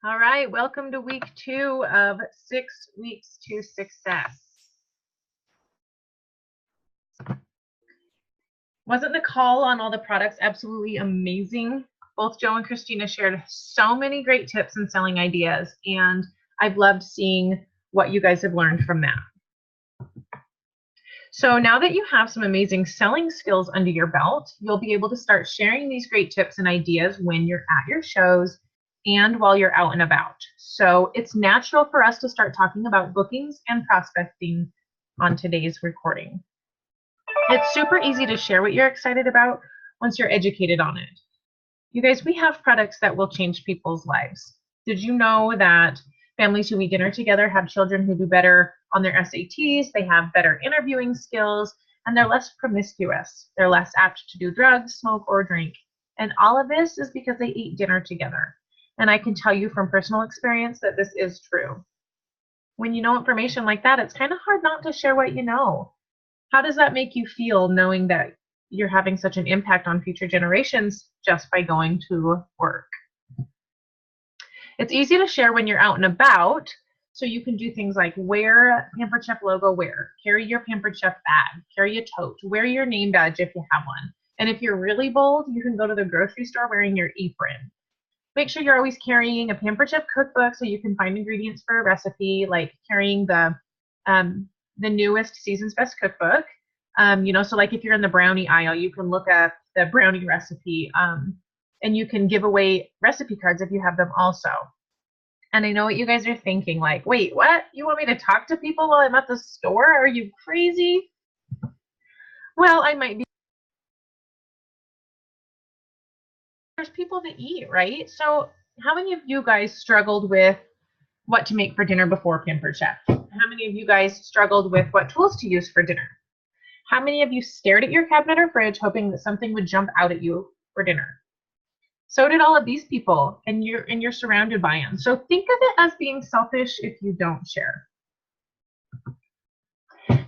All right, welcome to week 2 of 6 Weeks to Success. Wasn't the call on all the products absolutely amazing? Both Joe and Christina shared so many great tips and selling ideas, and I've loved seeing what you guys have learned from that. So now that you have some amazing selling skills under your belt, you'll be able to start sharing these great tips and ideas when you're at your shows and while you're out and about. So it's natural for us to start talking about bookings and prospecting on today's recording. It's super easy to share what you're excited about once you're educated on it. You guys, we have products that will change people's lives. Did you know that families who eat dinner together have children who do better on their SATs, they have better interviewing skills, and they're less promiscuous. They're less apt to do drugs, smoke, or drink. And all of this is because they eat dinner together. And I can tell you from personal experience that this is true. When you know information like that, it's kind of hard not to share what you know. How does that make you feel knowing that you're having such an impact on future generations just by going to work? It's easy to share when you're out and about, so you can do things like wear Pampered Chef logo wear, carry your Pampered Chef bag, carry a tote, wear your name badge if you have one. And if you're really bold, you can go to the grocery store wearing your apron. Make sure you're always carrying a Pampered Chef cookbook so you can find ingredients for a recipe, like carrying the newest Season's Best cookbook. So like if you're in the brownie aisle, you can look up the brownie recipe, and you can give away recipe cards if you have them also. And I know what you guys are thinking, like, wait, what? You want me to talk to people while I'm at the store? Are you crazy? Well, I might be. There's people that eat, right? So how many of you guys struggled with what to make for dinner before Pampered Chef? How many of you guys struggled with what tools to use for dinner? How many of you stared at your cabinet or fridge hoping that something would jump out at you for dinner? So did all of these people, and you're surrounded by them. So think of it as being selfish if you don't share.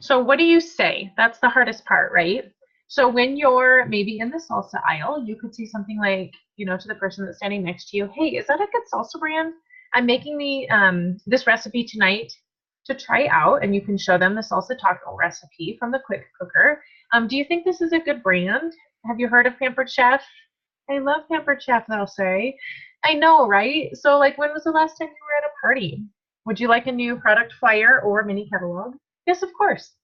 So what do you say? That's the hardest part, right? So when you're maybe in the salsa aisle, you could say something like, to the person that's standing next to you, hey, is that a good salsa brand? I'm making this recipe tonight to try out, and you can show them the salsa taco recipe from the Quick Cooker. Do you think this is a good brand? Have you heard of Pampered Chef? I love Pampered Chef, they'll say. I know, right? So like, when was the last time you were at a party? Would you like a new product flyer or mini catalog? Yes, of course.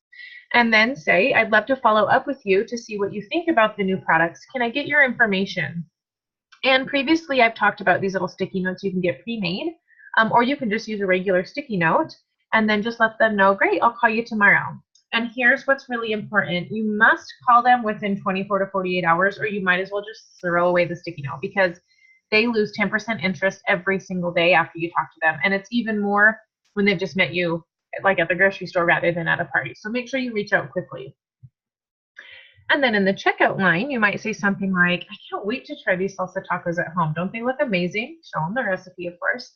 And then say, I'd love to follow up with you to see what you think about the new products. Can I get your information? And previously, I've talked about these little sticky notes you can get pre-made, or you can just use a regular sticky note and then just let them know, great, I'll call you tomorrow. And here's what's really important. You must call them within 24 to 48 hours, or you might as well just throw away the sticky note, because they lose 10% interest every single day after you talk to them. And it's even more when they've just met you like at the grocery store rather than at a party. So make sure you reach out quickly. And then in the checkout line, you might say something like, I can't wait to try these salsa tacos at home. Don't they look amazing? Show them the recipe, of course.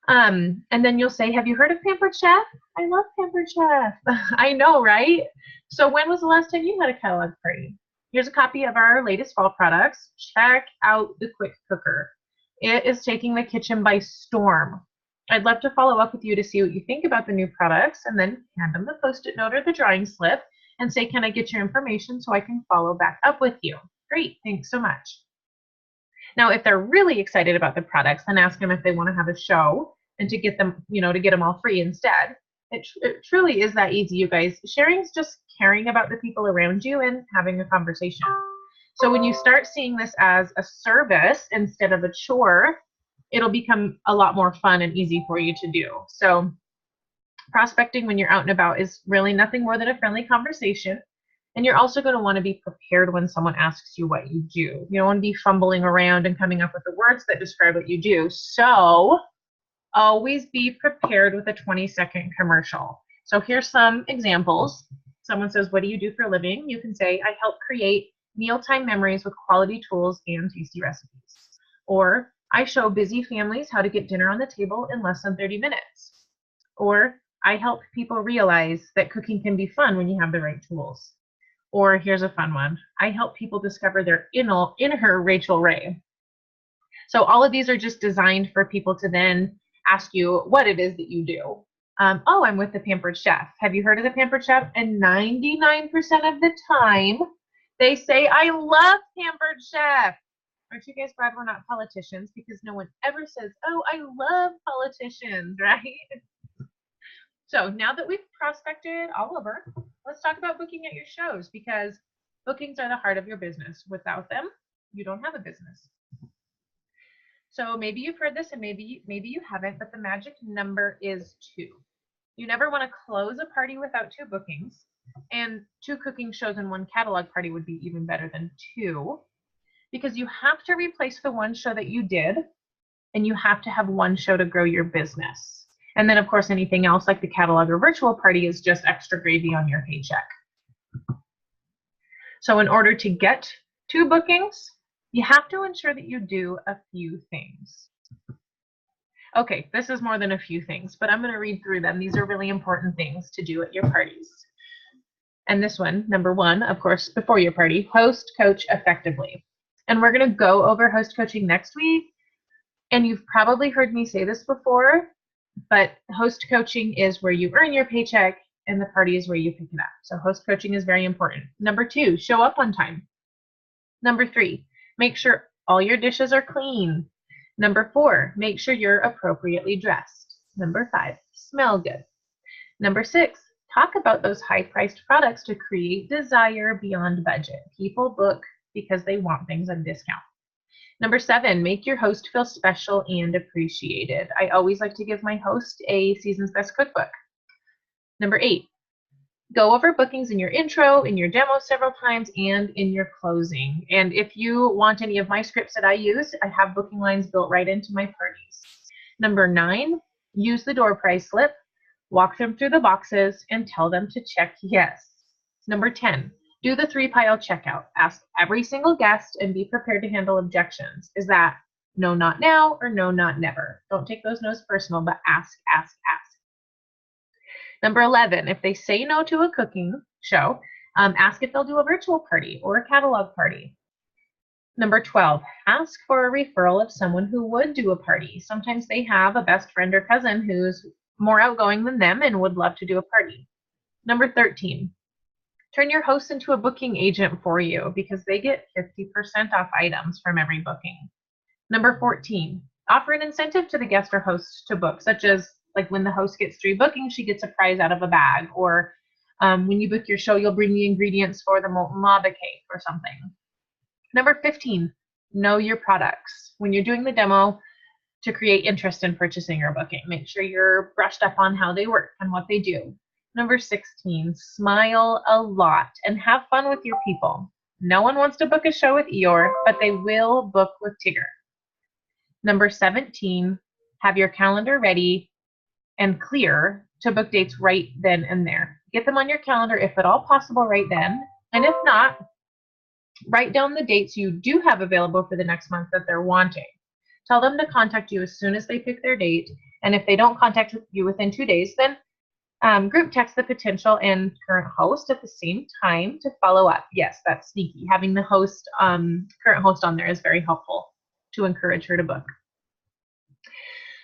And then you'll say, have you heard of Pampered Chef? I love Pampered Chef. I know, right? So when was the last time you had a catalog party? Here's a copy of our latest fall products. Check out the Quick Cooker. It is taking the kitchen by storm. I'd love to follow up with you to see what you think about the new products, and then hand them the Post-it note or the drawing slip and say, can I get your information so I can follow back up with you? Great, thanks so much. Now, if they're really excited about the products, then ask them if they want to have a show and to get them, to get them all free instead. It truly is that easy, you guys. Sharing is just caring about the people around you and having a conversation. So when you start seeing this as a service instead of a chore, it'll become a lot more fun and easy for you to do. So prospecting when you're out and about is really nothing more than a friendly conversation. And you're also going to want to be prepared when someone asks you what you do. You don't want to be fumbling around and coming up with the words that describe what you do. So always be prepared with a 20-second commercial. So here's some examples. Someone says, what do you do for a living? You can say, I help create mealtime memories with quality tools and tasty recipes. Or, I show busy families how to get dinner on the table in less than 30 minutes. Or, I help people realize that cooking can be fun when you have the right tools. Or here's a fun one. I help people discover their inner Rachel Ray. So all of these are just designed for people to then ask you what it is that you do. Oh, I'm with the Pampered Chef. Have you heard of the Pampered Chef? And 99% of the time, they say, I love Pampered Chef. Aren't you guys glad we're not politicians? Because no one ever says, oh, I love politicians, right? So now that we've prospected all over, let's talk about booking at your shows, because bookings are the heart of your business. Without them, you don't have a business. So maybe you've heard this and maybe you haven't, but the magic number is 2. You never want to close a party without 2 bookings, and 2 cooking shows and 1 catalog party would be even better than 2, because you have to replace the 1 show that you did, and you have to have 1 show to grow your business. And then, of course, anything else like the catalog or virtual party is just extra gravy on your paycheck. So in order to get 2 bookings, you have to ensure that you do a few things. Okay, this is more than a few things, but I'm going to read through them. These are really important things to do at your parties. And this one, number 1, of course, before your party, host coach effectively. And we're going to go over host coaching next week. And you've probably heard me say this before, but host coaching is where you earn your paycheck and the party is where you pick it up. So host coaching is very important. Number 2, show up on time. Number 3, make sure all your dishes are clean. Number 4, make sure you're appropriately dressed. Number 5, smell good. Number 6, talk about those high-priced products to create desire beyond budget. People book because they want things on discount. Number 7, make your host feel special and appreciated. I always like to give my host a Season's Best Cookbook. Number 8, go over bookings in your intro, in your demo several times, and in your closing. And if you want any of my scripts that I use, I have booking lines built right into my parties. Number 9, use the door price slip, walk them through the boxes, and tell them to check yes. Number 10, do the 3-pile checkout. Ask every single guest and be prepared to handle objections. Is that no, not now, or no, not never? Don't take those no's personal, but ask, ask, ask. Number 11, if they say no to a cooking show, ask if they'll do a virtual party or a catalog party. Number 12, ask for a referral of someone who would do a party. Sometimes they have a best friend or cousin who's more outgoing than them and would love to do a party. Number 13, turn your host into a booking agent for you because they get 50% off items from every booking. Number 14, offer an incentive to the guest or host to book, such as like when the host gets 3 bookings, she gets a prize out of a bag, or when you book your show, you'll bring the ingredients for the molten lava cake or something. Number 15, know your products. When you're doing the demo to create interest in purchasing or booking, make sure you're brushed up on how they work and what they do. Number 16, smile a lot and have fun with your people. No one wants to book a show with Eeyore, but they will book with Tigger. Number 17, have your calendar ready and clear to book dates right then and there. Get them on your calendar if at all possible right then. And if not, write down the dates you do have available for the next month that they're wanting. Tell them to contact you as soon as they pick their date. And if they don't contact you within 2 days, then group text the potential and current host at the same time to follow up. Yes, that's sneaky. Having the host, current host on there is very helpful to encourage her to book.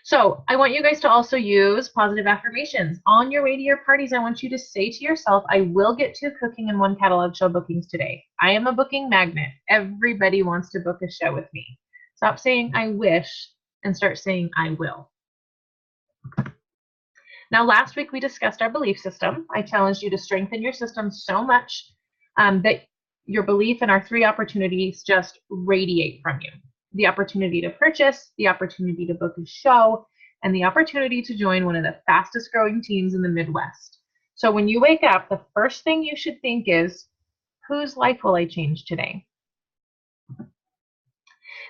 So I want you guys to also use positive affirmations. On your way to your parties, I want you to say to yourself, I will get 2 cooking and 1 catalog show bookings today. I am a booking magnet. Everybody wants to book a show with me. Stop saying I wish and start saying I will. Now, last week we discussed our belief system. I challenged you to strengthen your system so much that your belief in our 3 opportunities just radiate from you. The opportunity to purchase, the opportunity to book a show, and the opportunity to join one of the fastest growing teams in the Midwest. So when you wake up, the first thing you should think is, whose life will I change today?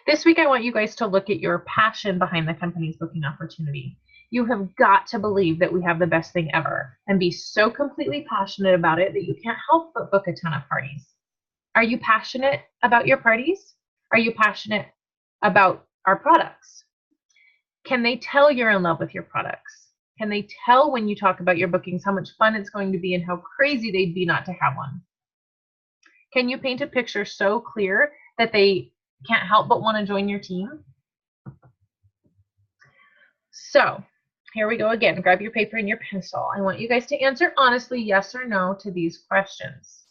This week, I want you guys to look at your passion behind the company's booking opportunity. You have got to believe that we have the best thing ever and be so completely passionate about it that you can't help but book a ton of parties. Are you passionate about your parties? Are you passionate about our products? Can they tell you're in love with your products? Can they tell when you talk about your bookings how much fun it's going to be and how crazy they'd be not to have one? Can you paint a picture so clear that they can't help but want to join your team? So here we go again. Grab your paper and your pencil. I want you guys to answer honestly, yes or no, to these questions.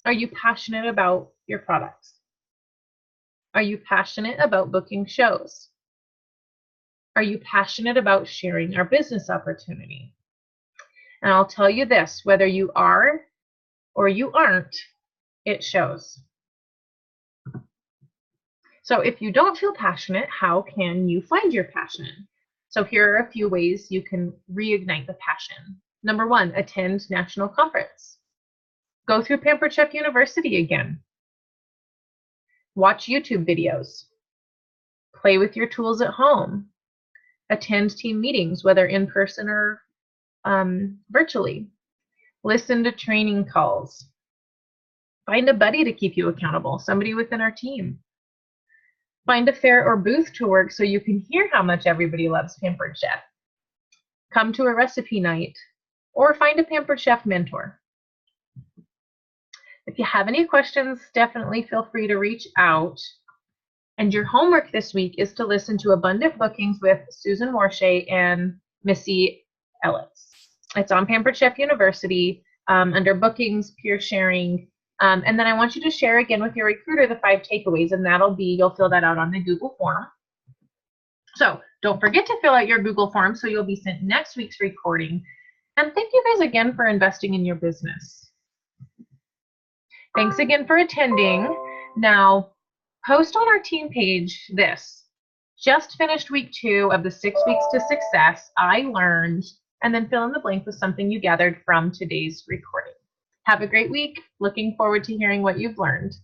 Are you passionate about your products? Are you passionate about booking shows? Are you passionate about sharing our business opportunity? And I'll tell you this, whether you are or you aren't, it shows. So if you don't feel passionate, how can you find your passion? So here are a few ways you can reignite the passion. Number one, attend national conference. Go through Pampered Chef University again. Watch YouTube videos. Play with your tools at home. Attend team meetings, whether in person or virtually. Listen to training calls. Find a buddy to keep you accountable, somebody within our team. Find a fair or booth to work so you can hear how much everybody loves Pampered Chef. Come to a recipe night, or find a Pampered Chef mentor. If you have any questions, definitely feel free to reach out. And your homework this week is to listen to Abundant Bookings with Susan Warshay and Missy Ellis. It's on Pampered Chef University under bookings, peer sharing. And then I want you to share again with your recruiter the 5 takeaways, and that'll be, you'll fill that out on the Google form. So don't forget to fill out your Google form so you'll be sent next week's recording. And thank you guys again for investing in your business. Thanks again for attending. Now, post on our team page this. Just finished week 2 of the 6 weeks to success. I learned, and then fill in the blank with something you gathered from today's recording. Have a great week. Looking forward to hearing what you've learned.